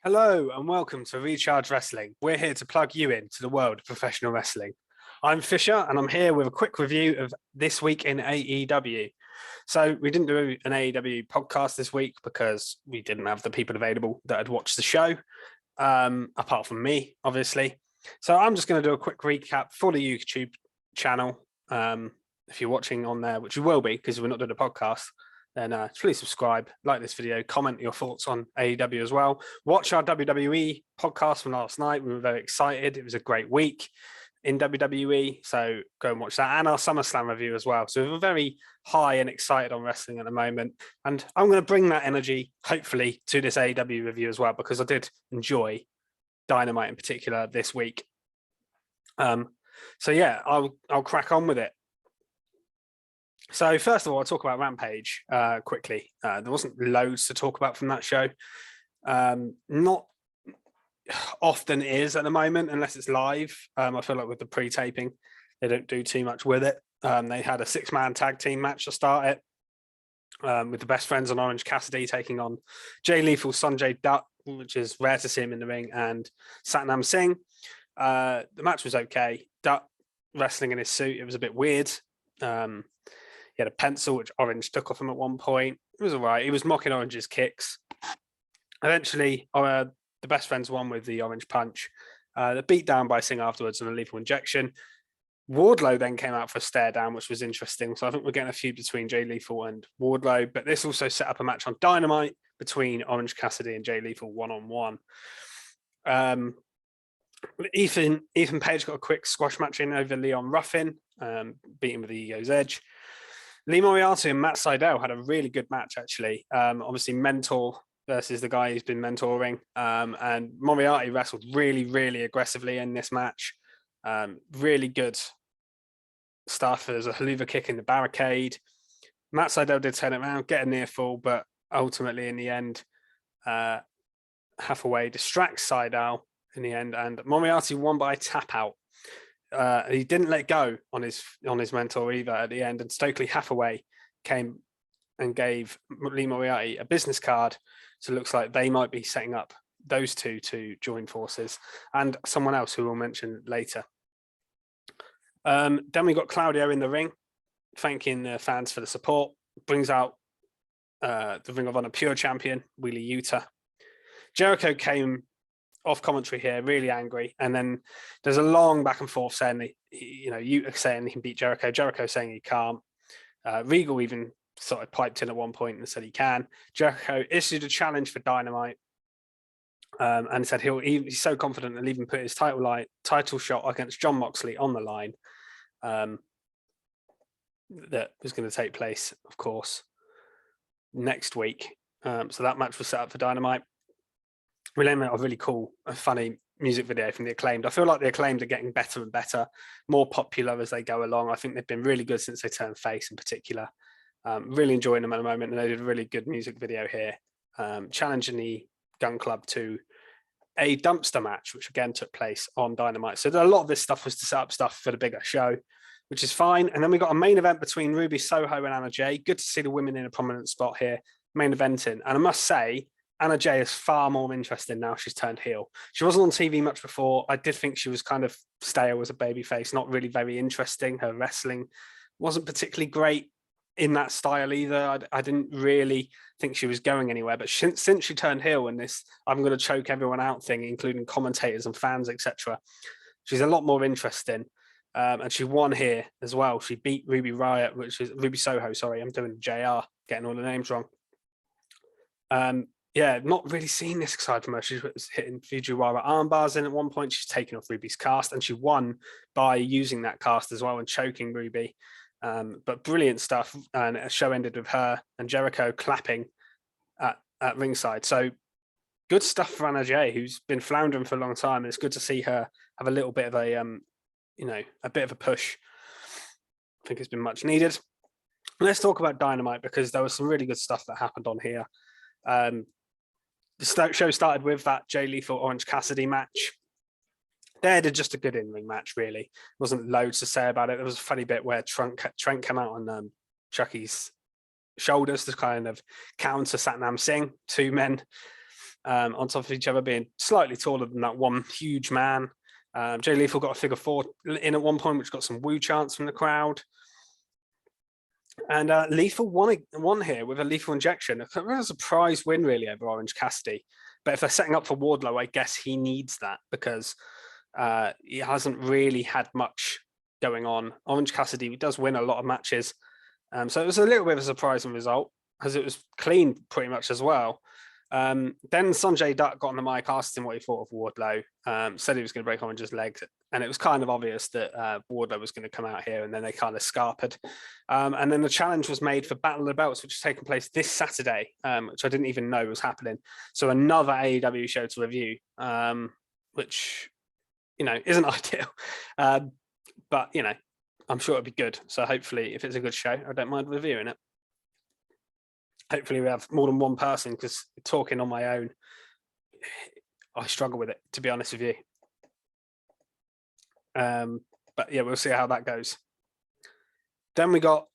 Hello and welcome to Recharge Wrestling. We're here to plug you into the world of professional wrestling. I'm Fisher and I'm here with a quick review of this week in AEW. So we didn't do an AEW podcast this week because we didn't have the people available that had watched the show, apart from me, obviously. So I'm just going to do a quick recap for the YouTube channel. If you're watching on there, which you will be because we're not doing a podcast, then please subscribe, like this video, comment your thoughts on AEW as well. Watch our WWE podcast from last night. We were very excited. It was a great week in WWE, so go and watch that, and our SummerSlam review as well. So we're very high and excited on wrestling at the moment, and I'm going to bring that energy, hopefully, to this AEW review as well, because I did enjoy Dynamite in particular this week. So yeah, I'll crack on with it. So first of all, I'll talk about Rampage quickly. There wasn't loads to talk about from that show. Not often is at the moment, unless it's live. I feel like with the pre-taping, they don't do too much with it. They had a 6-man tag team match to start it, with the Best Friends and Orange Cassidy taking on Jay Lethal, Sanjay Dutt, which is rare to see him in the ring, and Satnam Singh. The match was okay. Dutt wrestling in his suit, it was a bit weird. He had a pencil, which Orange took off him at one point. It was all right. He was mocking Orange's kicks. Eventually, the Best Friends won with the Orange Punch. They're beat down by Singh afterwards and a lethal injection. Wardlow then came out for a stare down, which was interesting. So I think we're getting a feud between Jay Lethal and Wardlow. But this also set up a match on Dynamite between Orange Cassidy and Jay Lethal one-on-one. Ethan Page got a quick squash match in over Leon Ruffin, beating with the Ego's Edge. Lee Moriarty and Matt Sydal had a really good match, actually. Obviously, mentor versus the guy who's been mentoring. And Moriarty wrestled really, really aggressively in this match. Really good stuff. There's a haluva kick in the barricade. Matt Sydal did turn it around, get a near fall, but ultimately, in the end, Hathaway distracts Sydal in the end, and Moriarty won by a tap out. He didn't let go on his mentor either at the end, and Stokely Hathaway came and gave Lee Moriarty a business card. So it looks like they might be setting up those two to join forces, and someone else who we'll mention later. Then we got Claudio in the ring, thanking the fans for the support. Brings out the Ring of Honor Pure Champion, Wheeler Yuta. Jericho came off commentary here, really angry, and then there's a long back and forth saying that, Yuta saying he can beat Jericho, Jericho saying he can't. Regal even sort of piped in at one point and said he can. Jericho issued a challenge for Dynamite, and said he's so confident he'll even put his title shot against Jon Moxley on the line. That was going to take place, of course, next week. So that match was set up for Dynamite. We learned a really cool, funny music video from the Acclaimed. I feel like the Acclaimed are getting better and better, more popular as they go along. I think they've been really good since they turned face in particular. Really enjoying them at the moment, and they did a really good music video here, challenging the Gun Club to a dumpster match, which again took place on Dynamite. So a lot of this stuff was to set up stuff for the bigger show, which is fine. And then we got a main event between Ruby Soho and Anna Jay. Good to see the women in a prominent spot here, main eventing. And I must say, Anna Jay is far more interesting now she's turned heel. She wasn't on TV much before. I did think she was kind of stale as a babyface, not really very interesting. Her wrestling wasn't particularly great in that style either. I didn't really think she was going anywhere. But since she turned heel in this I'm going to choke everyone out thing, including commentators and fans, etc., she's a lot more interesting. And she won here as well. She beat Ruby Soho. Sorry, I'm doing JR, getting all the names wrong. Yeah, not really seen this side from her. She was hitting Fujiwara armbars in at one point. She's taken off Ruby's cast, and she won by using that cast as well and choking Ruby. But brilliant stuff. And a show ended with her and Jericho clapping at ringside. So good stuff for Anna Jay, who's been floundering for a long time. And it's good to see her have a little bit of a bit of a push. I think it's been much needed. Let's talk about Dynamite, because there was some really good stuff that happened on here. The show started with that Jay Lethal Orange Cassidy match. They did just a good in-ring match, really. Wasn't loads to say about it. There was a funny bit where Trent came out on Chucky's shoulders to kind of counter Satnam Singh, two men on top of each other, being slightly taller than that one huge man. Jay Lethal got a figure 4 in at one point, which got some woo chants from the crowd. And Lethal won here with a lethal injection. A surprise win, really, over Orange Cassidy. But if they're setting up for Wardlow, I guess he needs that because he hasn't really had much going on. Orange Cassidy does win a lot of matches. So it was a little bit of a surprising result because it was clean pretty much as well. Then Sanjay Dutt got on the mic, asked him what he thought of Wardlow, said he was going to break Orange's legs, and it was kind of obvious that Wardlow was going to come out here, and then they kind of scarpered. And then the challenge was made for Battle of the Belts, which is taking place this Saturday, which I didn't even know was happening. So another AEW show to review, which, isn't ideal. But, I'm sure it'll be good. So hopefully, if it's a good show, I don't mind reviewing it. Hopefully we have more than one person, because talking on my own, I struggle with it, to be honest with you. But yeah, we'll see how that goes. Then we got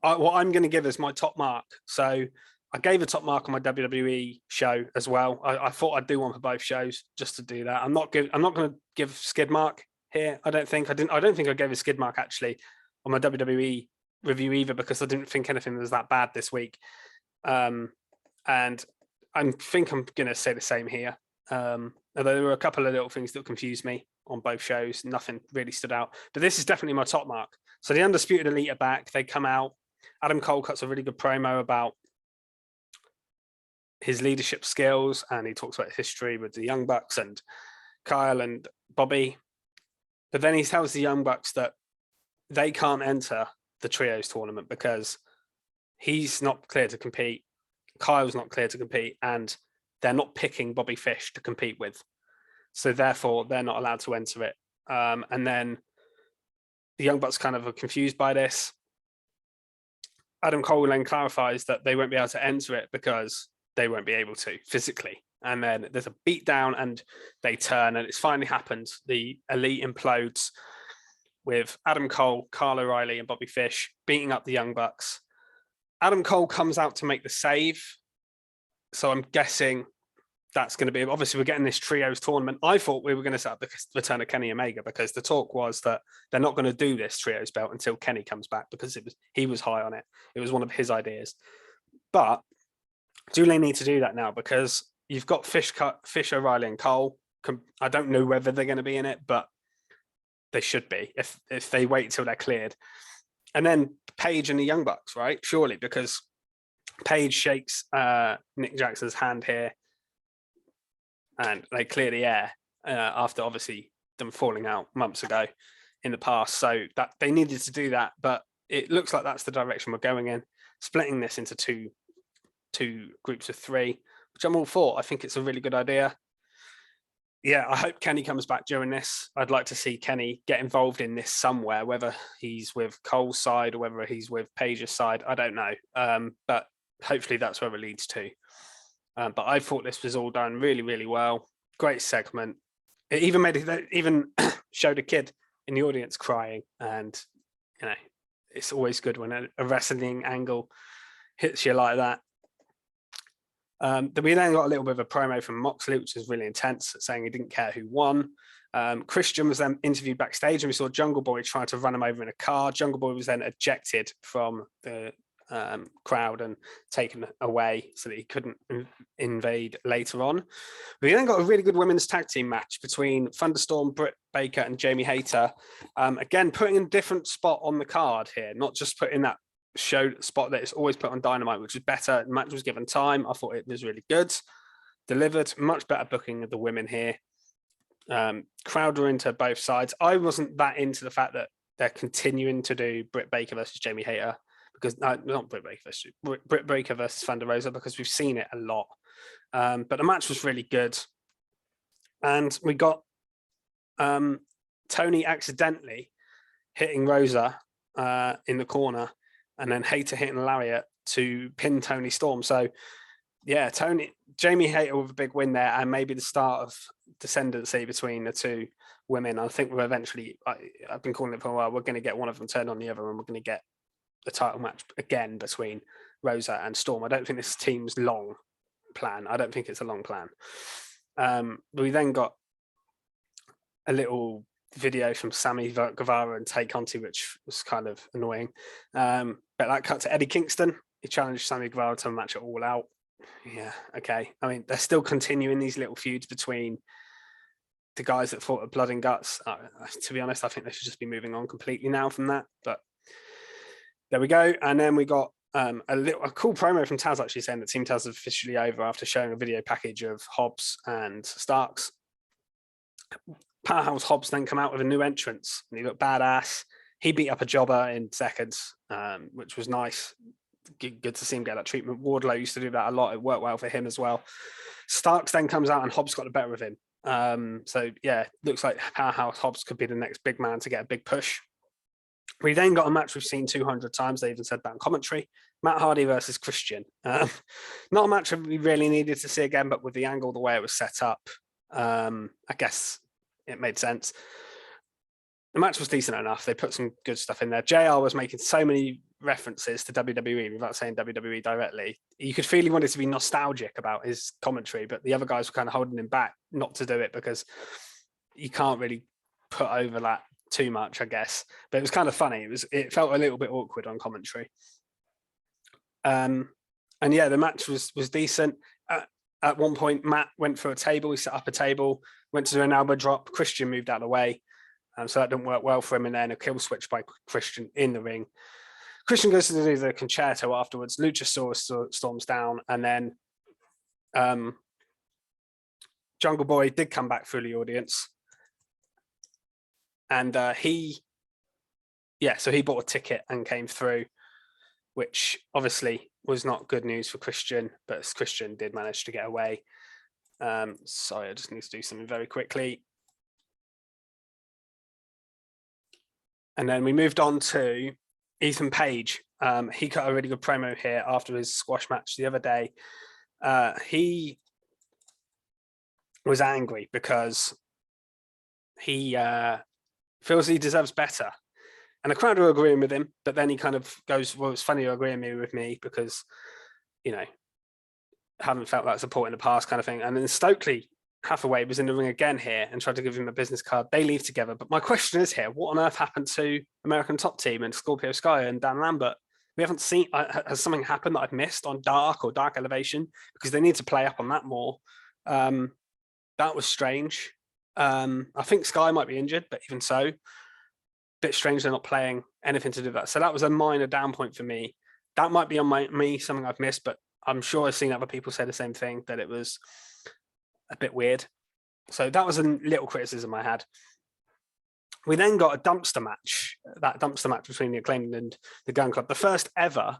what I'm going to give as my top mark. So I gave a top mark on my WWE show as well. I thought I'd do one for both shows just to do that. I'm not going to give skid mark here. I don't think I gave a skid mark actually on my WWE review either, because I didn't think anything was that bad this week. And I think I'm going to say the same here. Although there were a couple of little things that confused me on both shows. Nothing really stood out. But this is definitely my top mark. So the Undisputed Elite are back. They come out. Adam Cole cuts a really good promo about his leadership skills, and he talks about history with the Young Bucks and Kyle and Bobby. But then he tells the Young Bucks that they can't enter the trios tournament because he's not clear to compete, Kyle's not clear to compete, and they're not picking Bobby Fish to compete with. So therefore, they're not allowed to enter it. And then the Young Bucks kind of are confused by this. Adam Cole then clarifies that they won't be able to enter it because they won't be able to physically. And then there's a beatdown and they turn, and it's finally happened. The Elite implodes with Adam Cole, Kyle O'Reilly, and Bobby Fish beating up the Young Bucks. Adam Cole comes out to make the save. So I'm guessing that's going to be, obviously we're getting this trios tournament. I thought we were going to set up the return of Kenny Omega, because the talk was that they're not going to do this trios belt until Kenny comes back, because he was high on it. It was one of his ideas. But do they need to do that now? Because you've got Fish, O'Reilly, and Cole. I don't know whether they're going to be in it, but they should be if they wait till they're cleared. And then Paige and the Young Bucks, right? Surely, because Paige shakes Nick Jackson's hand here, and they clear the air after obviously them falling out months ago in the past. So that they needed to do that, but it looks like that's the direction we're going in, splitting this into two groups of 3, which I'm all for. I think it's a really good idea. Yeah, I hope Kenny comes back during this. I'd like to see Kenny get involved in this somewhere, whether he's with Cole's side or whether he's with Paige's side. I don't know. But hopefully that's where it leads to. But I thought this was all done really, really well. Great segment. It even showed a kid in the audience crying. And, it's always good when a wrestling angle hits you like that. We then got a little bit of a promo from Moxley, which is really intense, saying he didn't care who won. Christian was then interviewed backstage, and we saw Jungle Boy trying to run him over in a car. Jungle Boy was then ejected from the crowd and taken away so that he couldn't invade later on. We then got a really good women's tag team match between Thunderstorm, Britt Baker, and Jamie Hayter. Again, putting in a different spot on the card here, not just putting that show spot that it's always put on Dynamite, which was better. The match was given time. I thought it was really good. Delivered. Much better booking of the women here. Crowd were into both sides. I wasn't that into the fact that they're continuing to do Britt Baker versus Jamie Hayter, because not Britt Baker versus Britt Baker versus Thunder Rosa, because we've seen it a lot. But the match was really good, and we got Tony accidentally hitting Rosa in the corner, and then Hayter hitting a lariat to pin Tony Storm. So, yeah, Jamie Hayter with a big win there, and maybe the start of descendancy between the two women. I think we're eventually, I've been calling it for a while, we're going to get one of them turn on the other, and we're going to get the title match again between Rosa and Storm. I don't think this team's long plan. I don't think it's a long plan. We then got a little video from Sammy Guevara and Tay Conti, which was kind of annoying. But that cut to Eddie Kingston. He challenged Sammy Guevara to a match at All Out. Yeah, okay. I mean, they're still continuing these little feuds between the guys that fought at Blood and Guts. To be honest, I think they should just be moving on completely now from that. But there we go. And then we got a cool promo from Taz actually saying that Team Taz is officially over after showing a video package of Hobbs and Starks. Powerhouse Hobbs then come out with a new entrance and he looked badass. He beat up a jobber in seconds, which was nice. Good to see him get that treatment. Wardlow used to do that a lot. It worked well for him as well. Starks then comes out and Hobbs got the better of him. So yeah, looks like Powerhouse Hobbs could be the next big man to get a big push. We then got a match we've seen 200 times. They even said that in commentary. Matt Hardy versus Christian. Not a match we really needed to see again, but with the angle, the way it was set up, I guess it made sense. The match was decent enough. They put some good stuff in there. JR was making so many references to WWE without saying WWE directly. You could feel he wanted to be nostalgic about his commentary, but the other guys were kind of holding him back not to do it because you can't really put over that too much, I guess. But it was kind of funny. It felt a little bit awkward on commentary. And yeah, the match was decent. At one point, Matt went for a table. He set up a table, went to do an elbow drop. Christian moved out of the way. So that didn't work well for him. And then a kill switch by Christian in the ring. Christian goes to do the concerto afterwards. Luchasaurus storms down. And then Jungle Boy did come back through the audience. And so he bought a ticket and came through, which obviously was not good news for Christian, but Christian did manage to get away. Sorry, I just need to do something very quickly. And then we moved on to Ethan Page. He cut a really good promo here after his squash match the other day. He was angry because he feels he deserves better. And the crowd are agreeing with him, but then he kind of goes, well, it's funny you're agreeing with me because, you know, haven't felt that support in the past kind of thing. And then Stokely Hathaway was in the ring again here and tried to give him a business card. They leave together. But my question is here, what on earth happened to American Top Team and Scorpio Sky and Dan Lambert? We haven't seen, has something happened that I've missed on Dark or Dark Elevation? Because they need to play up on that more. That was strange. I think Sky might be injured, but even so, bit strange they're not playing anything to do with that. So that was a minor down point for me. That might be on me, something I've missed, but I'm sure I've seen other people say the same thing, that it was a bit weird. So that was a little criticism I had. We then got a dumpster match, that dumpster match between the Acclaimed and the Gun Club, the first ever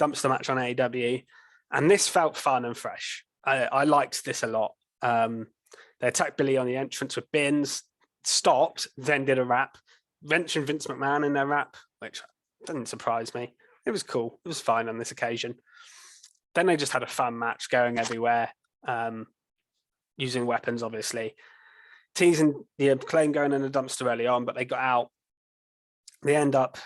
dumpster match on AEW. And this felt fun and fresh. I liked this a lot. They attacked Billy on the entrance with bins, stopped, then did a rap, mentioned Vince McMahon in their rap, which didn't surprise me. It was cool. It was fine on this occasion. Then they just had a fun match going everywhere, using weapons, obviously. Teasing the Acclaim going in a dumpster early on, but they got out. They end up,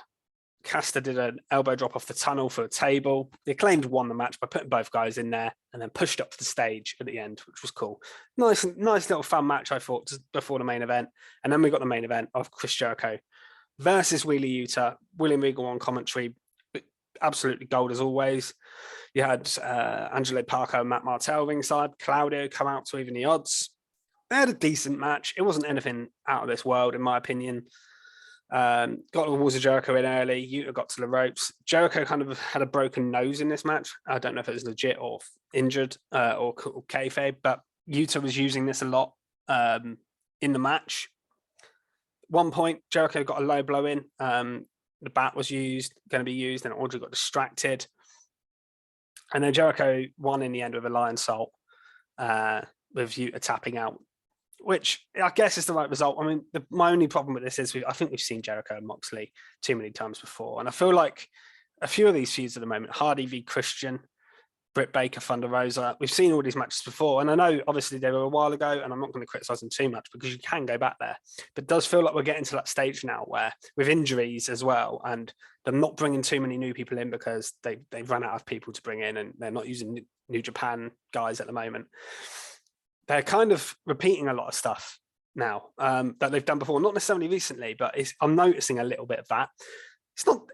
Caster did an elbow drop off the tunnel for a table. The Acclaimed won the match by putting both guys in there and then pushed up to the stage at the end, which was cool. Nice little fun match, I thought, just before the main event. And then we got the main event of Chris Jericho versus Wheeler Yuta. William Regal on commentary, absolutely gold as always. You had Angelo Parker and Matt Martell ringside. Claudio come out to even the odds. They had a decent match. It wasn't anything out of this world, in my opinion. Got the Walls of Jericho in early. Yuta got to the ropes. Jericho kind of had a broken nose in this match. I don't know if it was legit or injured or kayfabe, but Yuta was using this a lot in the match. One point, Jericho got a low blow in. The bat was going to be used, and Audrey got distracted. And then Jericho won in the end with a lion salt, with Yuta tapping out, which I guess is the right result. I mean, my only problem with this is I think we've seen Jericho and Moxley too many times before. And I feel like a few of these feuds at the moment, Hardy v Christian, Britt Baker, Thunder Rosa. We've seen all these matches before, and I know obviously they were a while ago, and I'm not going to criticize them too much because you can go back there. But it does feel like we're getting to that stage now where, with injuries as well, and they're not bringing too many new people in because they've run out of people to bring in, and they're not using New Japan guys at the moment. They're kind of repeating a lot of stuff now that they've done before, not necessarily recently, but I'm noticing a little bit of that.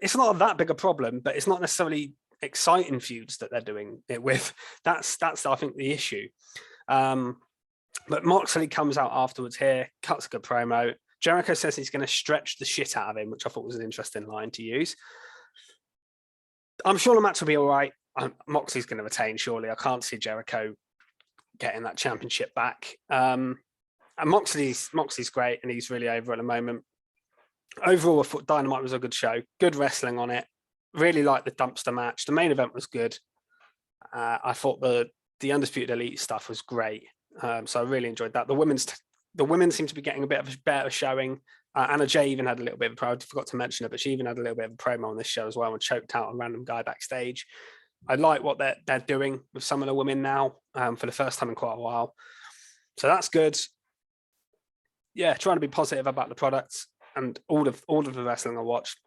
It's not that big a problem, but it's not necessarily exciting feuds that they're doing it with. That's I think the issue. But Moxley comes out afterwards here, cuts a good promo. Jericho says he's going to stretch the shit out of him, which I thought was an interesting line to use. I'm sure the match will be all right. Moxley's going to retain, surely. I can't see Jericho getting that championship back. And Moxley's great, and he's really over at the moment. Overall, I thought Dynamite was a good show. Good wrestling on it. Really liked the dumpster match. The main event was good. I thought the Undisputed Elite stuff was great. So I really enjoyed that. The women seem to be getting a bit of a better showing. Anna Jay even had a little bit of a promo. I forgot to mention it, but she even had a little bit of a promo on this show as well and choked out a random guy backstage. I like what they're doing with some of the women now for the first time in quite a while. So that's good. Yeah, trying to be positive about the products and all of the wrestling I watched.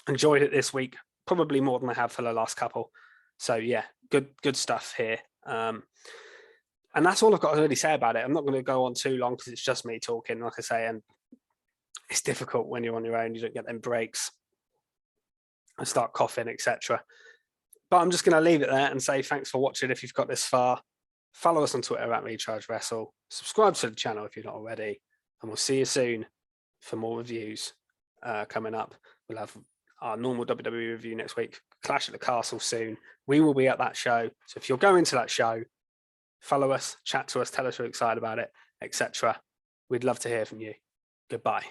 Enjoyed it this week, probably more than I have for the last couple. So yeah, good stuff here. And that's all I've got to really say about it. I'm not going to go on too long because it's just me talking, like I say, and it's difficult when you're on your own. You don't get them breaks. I start coughing, etc. But I'm just going to leave it there and say thanks for watching if you've got this far. Follow us on Twitter at Recharge Wrestle. Subscribe to the channel if you're not already. And we'll see you soon for more reviews coming up. We'll have our normal WWE review next week. Clash at the Castle soon. We will be at that show. So if you're going to that show, follow us, chat to us, tell us you're excited about it, etc. We'd love to hear from you. Goodbye.